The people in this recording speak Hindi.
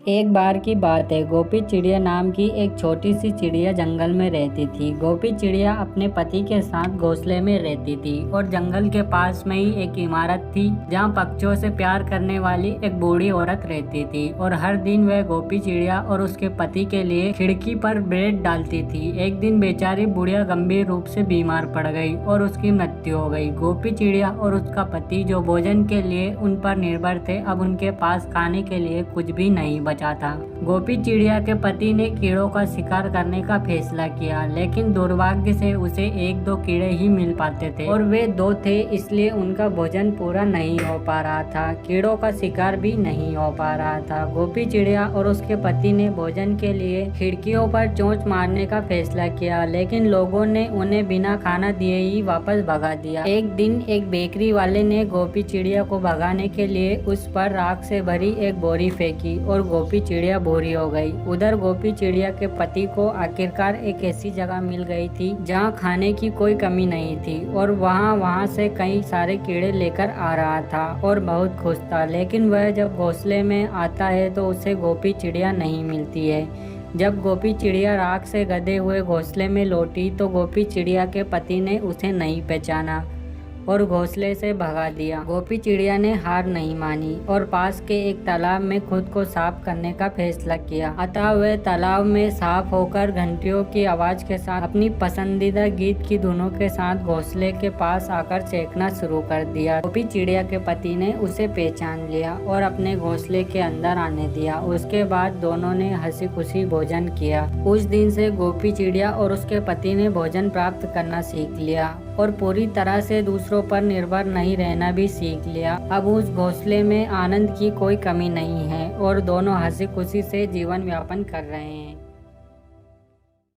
एक बार की बात है। गोपी चिड़िया नाम की एक छोटी सी चिड़िया जंगल में रहती थी। गोपी चिड़िया अपने पति के साथ घोंसले में रहती थी और जंगल के पास में ही एक इमारत थी जहाँ पक्षियों से प्यार करने वाली एक बूढ़ी औरत रहती थी। और हर दिन वह गोपी चिड़िया और उसके पति के लिए खिड़की पर ब्रेड डालती थी। एक दिन बेचारी बुढ़िया गंभीर रूप से बीमार पड़ गई और उसकी मृत्यु हो गई। गोपी चिड़िया और उसका पति जो भोजन के लिए उन पर निर्भर थे, अब उनके पास खाने के लिए कुछ भी नहीं बचा था। गोपी चिड़िया के पति ने कीड़ों का शिकार करने का फैसला किया, लेकिन दुर्भाग्य से उसे एक दो कीड़े ही मिल पाते थे और वे दो थे, इसलिए उनका भोजन पूरा नहीं हो पा रहा था। कीड़ों का शिकार भी नहीं हो पा रहा था। गोपी चिड़िया और उसके पति ने भोजन के लिए खिड़कियों पर चोंच मारने का फैसला किया, लेकिन लोगों ने उन्हें बिना खाना दिए ही वापस भगा दिया। एक दिन एक बेकरी वाले ने गोपी चिड़िया को भगाने के लिए उस पर राख से भरी एक बोरी फेंकी और गोपी चिड़िया भूरी हो गई। उधर गोपी चिड़िया के पति को आखिरकार एक ऐसी जगह मिल गई थी जहाँ खाने की कोई कमी नहीं थी और वहाँ से कई सारे कीड़े लेकर आ रहा था और बहुत खुश था। लेकिन वह जब घोंसले में आता है तो उसे गोपी चिड़िया नहीं मिलती है। जब गोपी चिड़िया राख से गधे हुए घोंसले में लौटी तो गोपी चिड़िया के पति ने उसे नहीं पहचाना और घोंसले से भगा दिया। गोपी चिड़िया ने हार नहीं मानी और पास के एक तालाब में खुद को साफ करने का फैसला किया। अतः वह तालाब में साफ होकर घंटियों की आवाज के साथ अपनी पसंदीदा गीत की धुनों के साथ घोंसले के पास आकर चहकना शुरू कर दिया। गोपी चिड़िया के पति ने उसे पहचान लिया और अपने घोंसले के अंदर आने दिया। उसके बाद दोनों ने हंसी खुशी भोजन किया। उस दिन से गोपी चिड़िया और उसके पति ने भोजन प्राप्त करना सीख लिया और पूरी तरह से दूसरों पर निर्भर नहीं रहना भी सीख लिया। अब उस घोंसले में आनंद की कोई कमी नहीं है और दोनों हंसी खुशी से जीवन यापन कर रहे हैं।